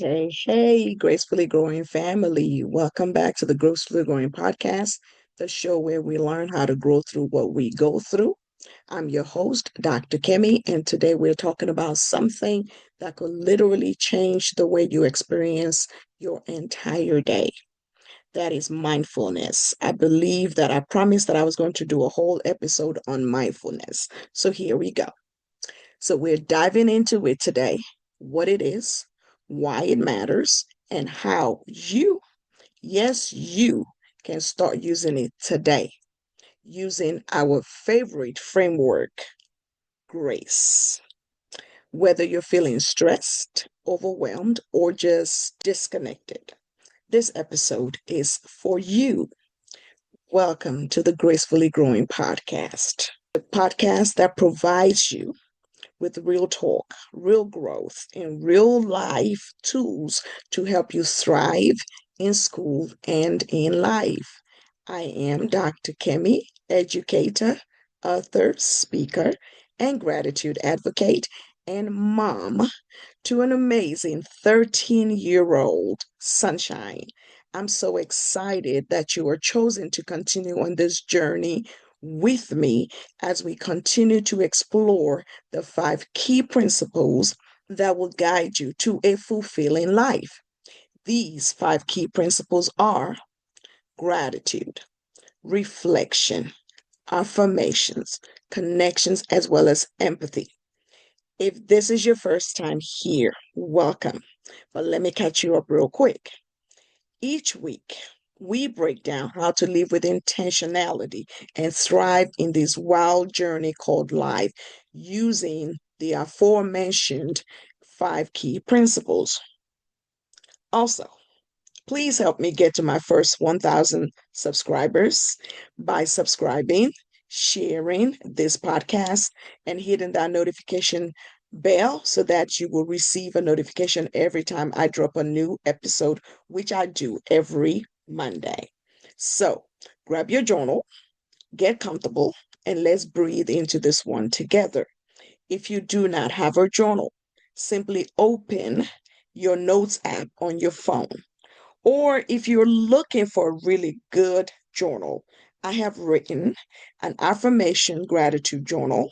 Hey, Gracefully Growing family. Welcome back to the Gracefully Growing podcast, the show where we learn how to grow through what we go through. I'm your host, Dr. Kemi, and today we're talking about something that could literally change the way you experience your entire day. That is mindfulness. I promised that I was going to do a whole episode on mindfulness. So here we go. So we're diving into it today, what it is, why it matters, and how you, yes, you can start using it today using our favorite framework, grace. Whether you're feeling stressed, overwhelmed, or just disconnected, this episode is for you. Welcome to the Gracefully Growing podcast, the podcast that provides you with real talk, real growth, and real life tools to help you thrive in school and in life. I am Dr. Kemi, educator, author, speaker, and gratitude advocate, and mom to an amazing 13-year-old sunshine. I'm so excited that you are chosen to continue on this journey with me as we continue to explore the 5 key principles that will guide you to a fulfilling life. These 5 key principles are gratitude, reflection, affirmations, connections, as well as empathy. If this is your first time here, welcome. But let me catch you up real quick. Each week, we break down how to live with intentionality and thrive in this wild journey called life using the aforementioned 5 key principles. Also, please help me get to my first 1,000 subscribers by subscribing, sharing this podcast, and hitting that notification bell so that you will receive a notification every time I drop a new episode, which I do every Monday. So grab your journal, get comfortable, and let's breathe into this one together. If you do not have a journal, simply open your notes app on your phone, or if you're looking for a really good journal, I have written an affirmation gratitude journal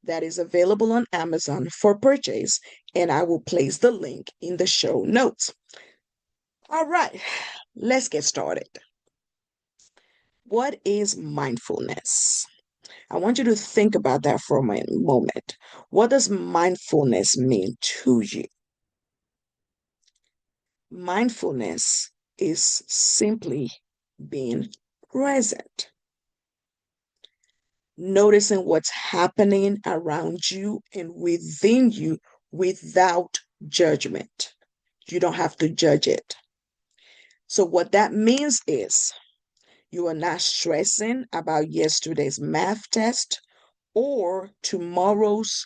that is available on Amazon for purchase, and I will place the link in the show notes. All right, let's get started. What is mindfulness? I want you to think about that for a moment. What does mindfulness mean to you? Mindfulness is simply being present, noticing what's happening around you and within you without judgment. You don't have to judge it. So, what that means is you are not stressing about yesterday's math test or tomorrow's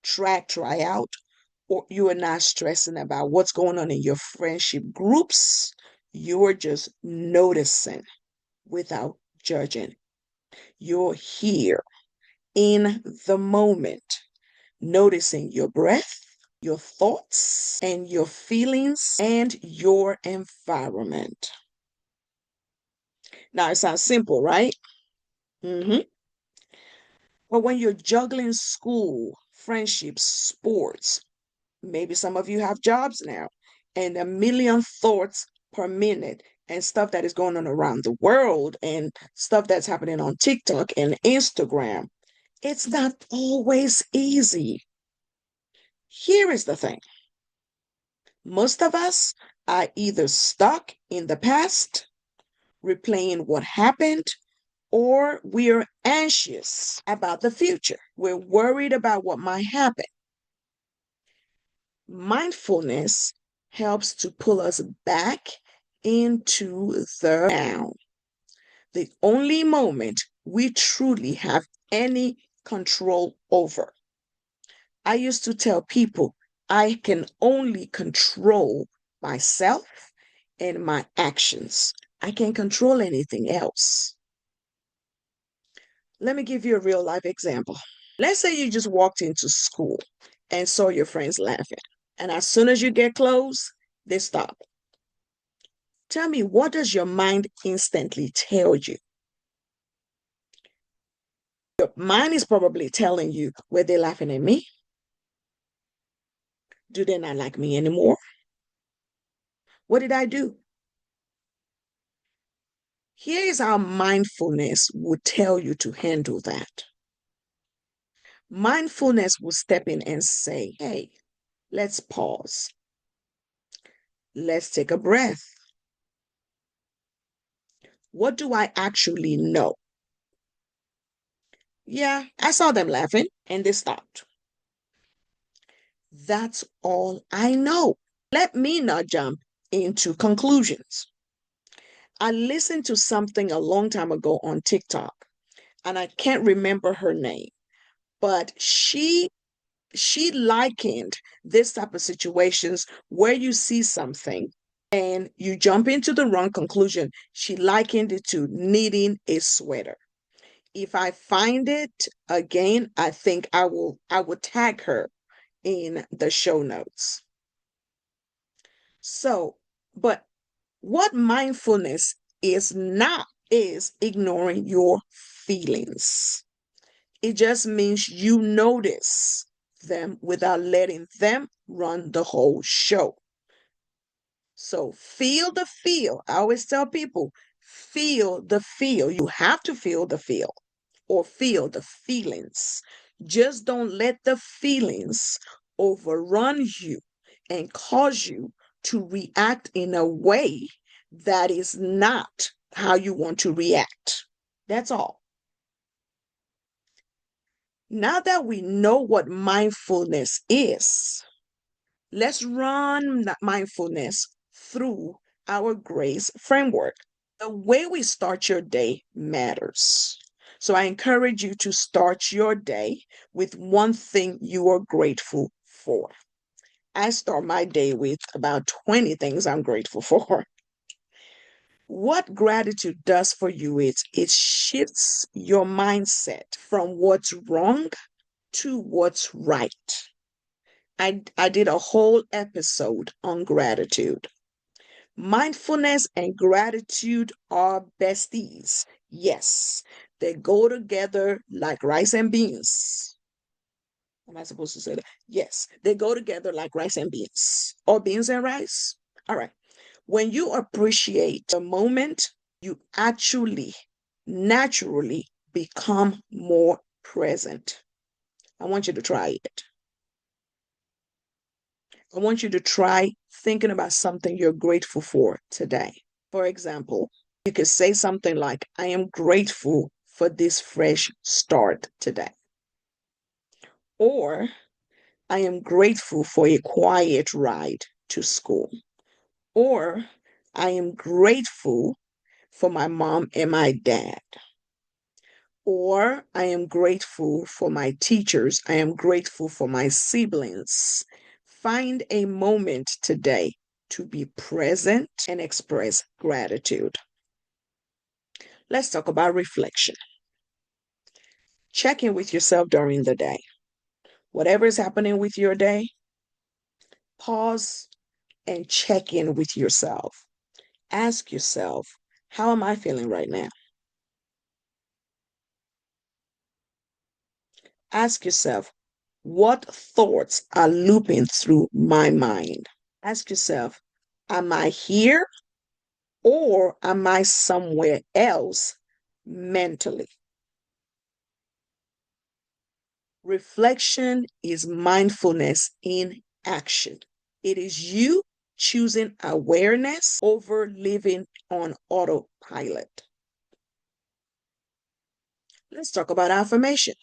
track tryout, or you are not stressing about what's going on in your friendship groups. You are just noticing without judging. You're here in the moment, noticing your breath, your thoughts, and your feelings and your environment. Now, it sounds simple, right? Mm-hmm. But when you're juggling school, friendships, sports, maybe some of you have jobs now, and a million thoughts per minute, and stuff that is going on around the world, and stuff that's happening on TikTok and Instagram. It's not always easy. Here is the thing. Most of us are either stuck in the past, replaying what happened, or we're anxious about the future. We're worried about what might happen. Mindfulness helps to pull us back into the now, the only moment we truly have any control over. I used to tell people I can only control myself and my actions. I can't control anything else. Let me give you a real life example. Let's say you just walked into school and saw your friends laughing. And as soon as you get close, They stop. Tell me, what does your mind instantly tell you? Your mind is probably telling you, were they laughing at me? Do they not like me anymore? What did I do? Here is how mindfulness would tell you to handle that. Mindfulness will step in and say, hey, let's pause. Let's take a breath. What do I actually know? Yeah, I saw them laughing and they stopped. That's all I know. Let me not jump into conclusions. I listened to something a long time ago on TikTok, and I can't remember her name, but she likened this type of situations where you see something and you jump into the wrong conclusion. She likened it to knitting a sweater. If I find it again, I think I will tag her in the show notes. So, but what mindfulness is not is ignoring your feelings. It just means you notice them without letting them run the whole show. So feel the feel. I always tell people, feel the feel. You have to feel the feel or feel the feelings. Just don't let the feelings overrun you and cause you to react in a way that is not how you want to react. That's all. Now that we know what mindfulness is, let's run that mindfulness through our grace framework. The way we start your day matters. So I encourage you to start your day with one thing you are grateful for. I start my day with about 20 things I'm grateful for. What gratitude does for you is it shifts your mindset from what's wrong to what's right. I did a whole episode on gratitude. Mindfulness and gratitude are besties. Yes, they go together like rice and beans. Am I supposed to say that? Yes, they go together like rice and beans, or beans and rice. All right. When you appreciate the moment, you actually naturally become more present. I want you to try it. I want you to try thinking about something you're grateful for today. For example, you could say something like, I am grateful for this fresh start today. Or, I am grateful for a quiet ride to school. Or, I am grateful for my mom and my dad. Or, I am grateful for my teachers. I am grateful for my siblings. Find a moment today to be present and express gratitude. Let's talk about reflection. Check in with yourself during the day. Whatever is happening with your day, pause and check in with yourself. Ask yourself, how am I feeling right now? Ask yourself, what thoughts are looping through my mind? Ask yourself, am I here or am I somewhere else mentally? Reflection is mindfulness in action. It is you choosing awareness over living on autopilot. Let's talk about affirmation.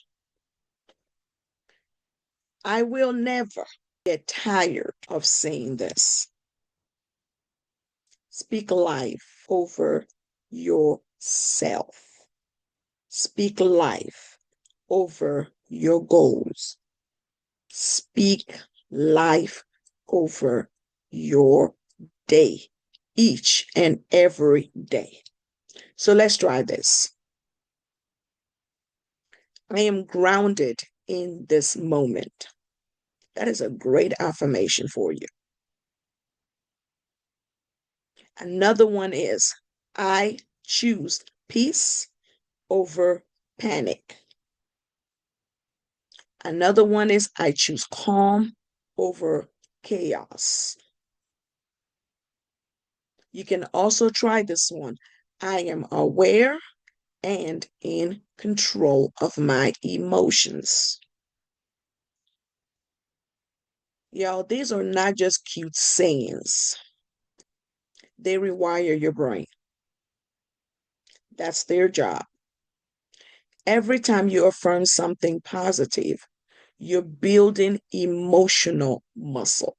I will never get tired of saying this. Speak life over yourself. Speak life over your goals. Speak life over your day, each and every day. So let's try this. I am grounded in this moment. That is a great affirmation for you. Another one is I choose peace over panic. Another one is I choose calm over chaos. You can also try this one. I am aware and in control of my emotions. Y'all, these are not just cute sayings. They rewire your brain. That's their job. Every time you affirm something positive, you're building emotional muscle.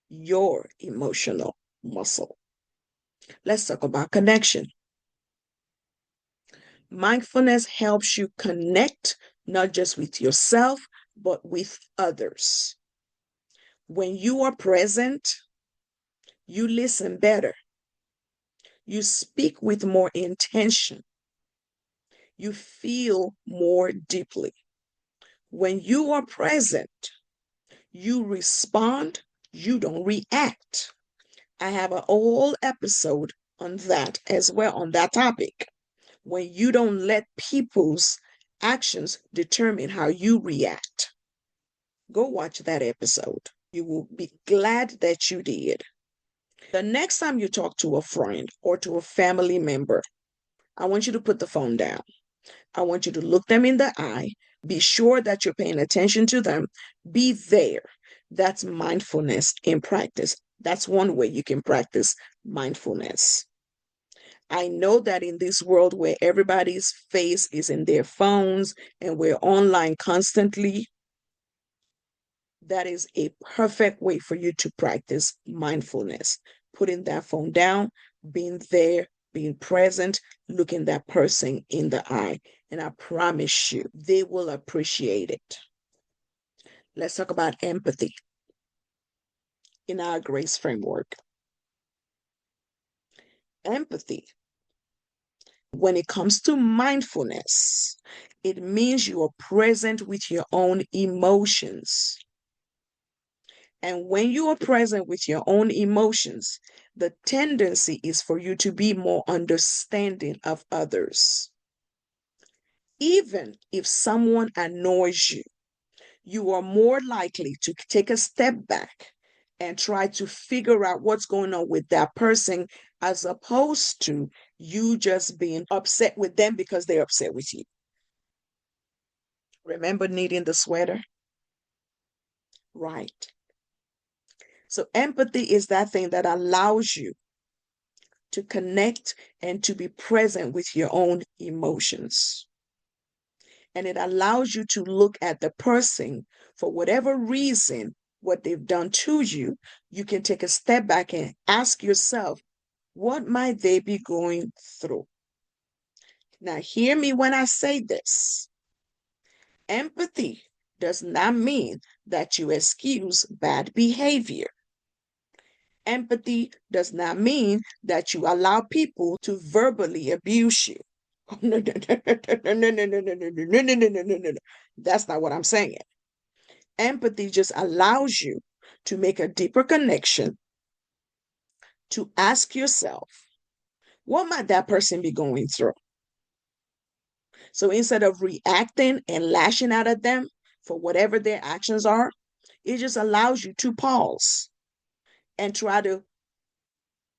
Your emotional muscle. Let's talk about connection. Mindfulness helps you connect not just with yourself, but with others. When you are present, you listen better. You speak with more intention. You feel more deeply. When you are present, you respond, you don't react. I have a whole episode on that as well, on that topic. When you don't let people's actions determine how you react. Go watch that episode. You will be glad that you did. The next time you talk to a friend or to a family member, I want you to put the phone down. I want you to look them in the eye. Be sure that you're paying attention to them. Be there. That's mindfulness in practice. That's one way you can practice mindfulness. I know that in this world where everybody's face is in their phones and we're online constantly, that is a perfect way for you to practice mindfulness. Putting that phone down, being there, being present, looking that person in the eye. And I promise you, they will appreciate it. Let's talk about empathy in our grace framework. Empathy, when it comes to mindfulness, it means you are present with your own emotions. And when you are present with your own emotions, the tendency is for you to be more understanding of others. Even if someone annoys you, you are more likely to take a step back and try to figure out what's going on with that person as opposed to you just being upset with them because they're upset with you. Remember knitting the sweater? Right. So empathy is that thing that allows you to connect and to be present with your own emotions. And it allows you to look at the person for whatever reason, what they've done to you. You can take a step back and ask yourself, what might they be going through? Now, hear me when I say this. Empathy does not mean that you excuse bad behavior. Empathy does not mean that you allow people to verbally abuse you. No, no, no, no, no, no, no, no, no, no, no, no, no, no, no. That's not what I'm saying. Empathy just allows you to make a deeper connection, to ask yourself, what might that person be going through? So instead of reacting and lashing out at them for whatever their actions are, it just allows you to pause and try to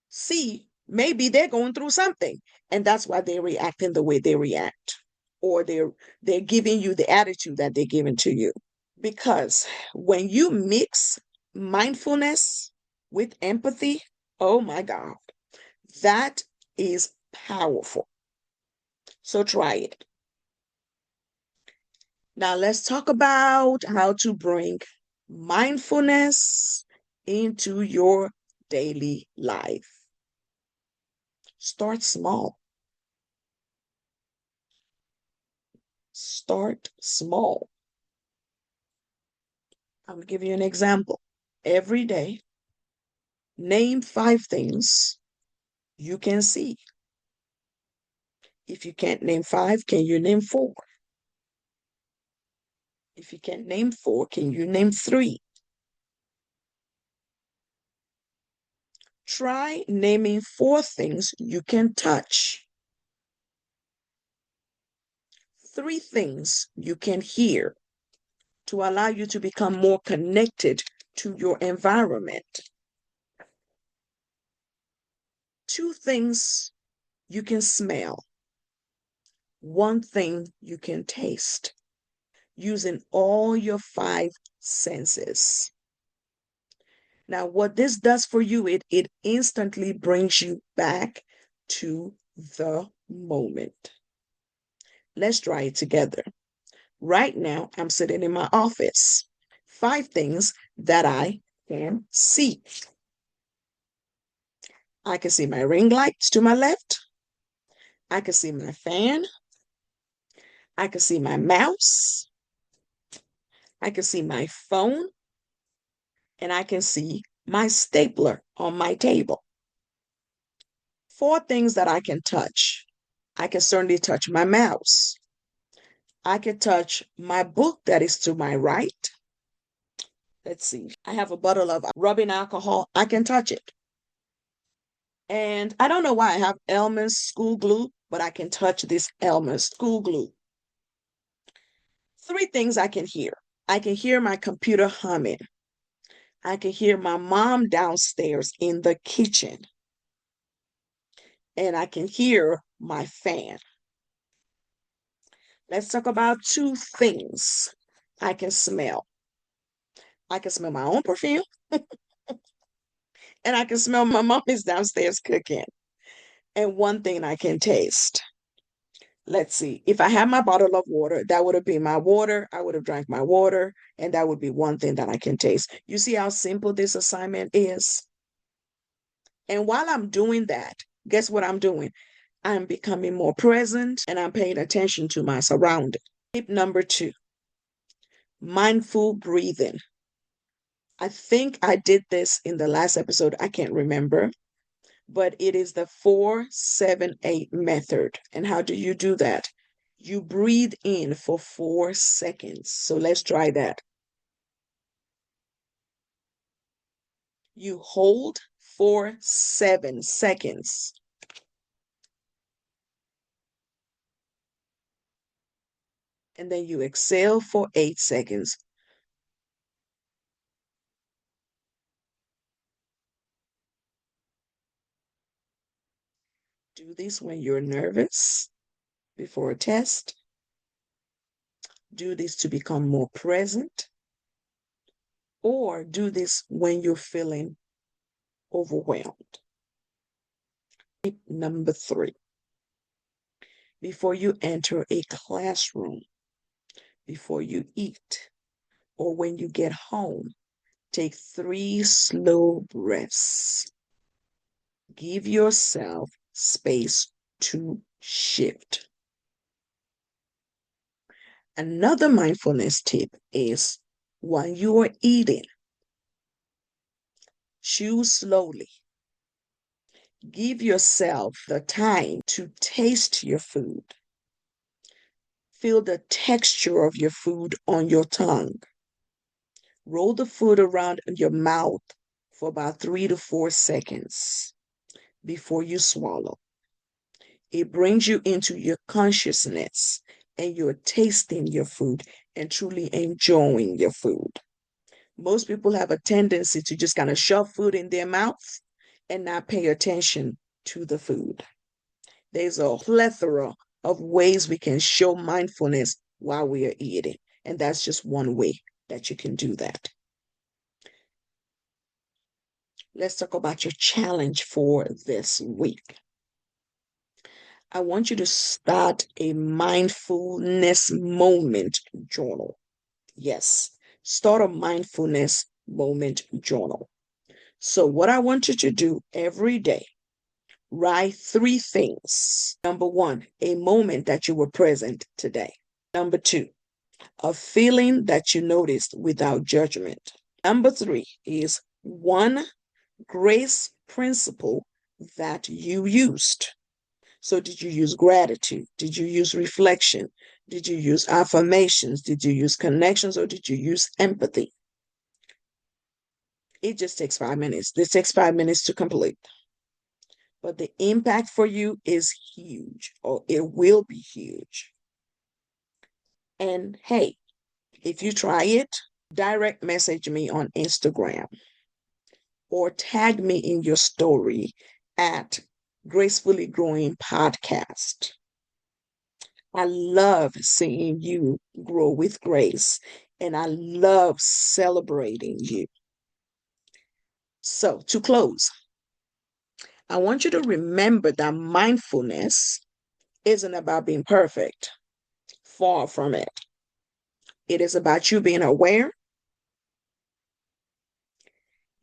see maybe they're going through something and that's why they're reacting the way they react, or they're giving you the attitude that they're giving to you. Because when you mix mindfulness with empathy, oh my God, that is powerful. So try it. Now let's talk about how to bring mindfulness into your daily life. Start small. Start small. I'm going to give you an example. Every day, name 5 things you can see. If you can't name 5, can you name 4? If you can't name 4, can you name 3? Try naming 4 things you can touch, 3 things you can hear to allow you to become more connected to your environment, 2 things you can smell, 1 thing you can taste, using all your 5 senses. Now, what this does for you, it instantly brings you back to the moment. Let's try it together. Right now, I'm sitting in my office. 5 things that I can see. I can see my ring lights to my left. I can see my fan. I can see my mouse. I can see my phone. And I can see my stapler on my table. 4 things that I can touch. I can certainly touch my mouse. I can touch my book that is to my right. Let's see. I have a bottle of rubbing alcohol. I can touch it. And I don't know why I have Elmer's school glue, but I can touch this Elmer's school glue. 3 things I can hear. I can hear my computer humming. I can hear my mom downstairs in the kitchen. And I can hear my fan. Let's talk about 2 things I can smell. I can smell my own perfume, and I can smell my mommy's downstairs cooking. And 1 thing I can taste. Let's see. If I had my bottle of water, that would have been my water. I would have drank my water, and that would be 1 thing that I can taste. You see how simple this assignment is? And while I'm doing that, guess what I'm doing? I'm becoming more present and I'm paying attention to my surroundings. Tip number 2, mindful breathing. I think I did this in the last episode. I can't remember, but it is the 4-7-8 method. And how do you do that? You breathe in for 4 seconds. So let's try that. You hold for 7 seconds. And then you exhale for 8 seconds. Do this when you're nervous before a test. Do this to become more present. Or do this when you're feeling overwhelmed. Tip number 3. Before you enter a classroom, before you eat, or when you get home, take 3 slow breaths. Give yourself space to shift. Another mindfulness tip is when you are eating, chew slowly. Give yourself the time to taste your food. Feel the texture of your food on your tongue. Roll the food around in your mouth for about 3 to 4 seconds before you swallow. It brings you into your consciousness and you're tasting your food and truly enjoying your food. Most people have a tendency to just kind of shove food in their mouth and not pay attention to the food. There's a plethora of ways we can show mindfulness while we are eating, and that's just one way that you can do that. Let's talk about your challenge for this week. I want you to start a mindfulness moment journal. Yes, start a mindfulness moment journal. So what I want you to do every day, write 3 things. Number 1, a moment that you were present today. Number 2, a feeling that you noticed without judgment. Number 3 is 1 grace principle that you used. So did you use gratitude? Did you use reflection? Did you use affirmations? Did you use connections, or did you use empathy? It just takes 5 minutes. This takes 5 minutes to complete. but the impact for you is huge, or it will be huge. And hey, if you try it, direct message me on Instagram or tag me in your story at Gracefully Growing Podcast. I love seeing you grow with grace, and I love celebrating you. So, to close, I want you to remember that mindfulness isn't about being perfect. Far from it. It is about you being aware.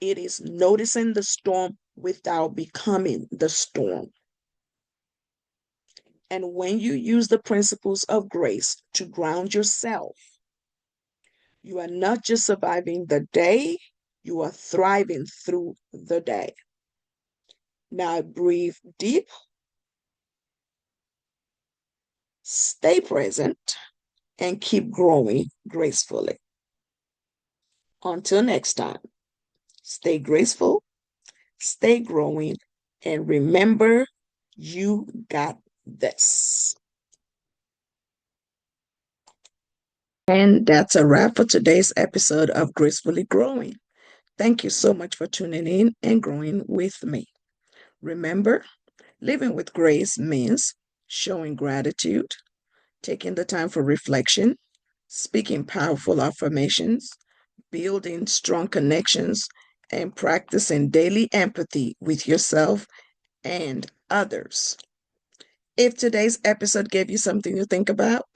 It is noticing the storm without becoming the storm. And when you use the principles of grace to ground yourself, you are not just surviving the day, you are thriving through the day. Now breathe deep, stay present, and keep growing gracefully. Until next time, stay graceful, stay growing, and remember, you got this. And that's a wrap for today's episode of Gracefully Growing. Thank you so much for tuning in and growing with me. Remember, living with grace means showing gratitude, taking the time for reflection, speaking powerful affirmations, building strong connections, and practicing daily empathy with yourself and others. If today's episode gave you something to think about,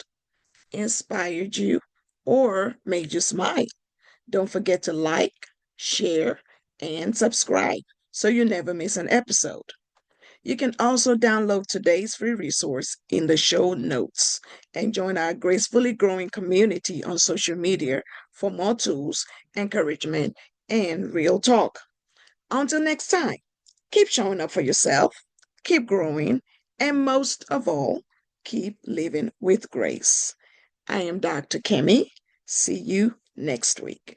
inspired you, or made you smile, don't forget to like, share, and subscribe so you never miss an episode. You can also download today's free resource in the show notes and join our Gracefully Growing community on social media for more tools, encouragement, and real talk. Until next time, keep showing up for yourself, keep growing, and most of all, keep living with grace. I am Dr. Kemi. See you next week.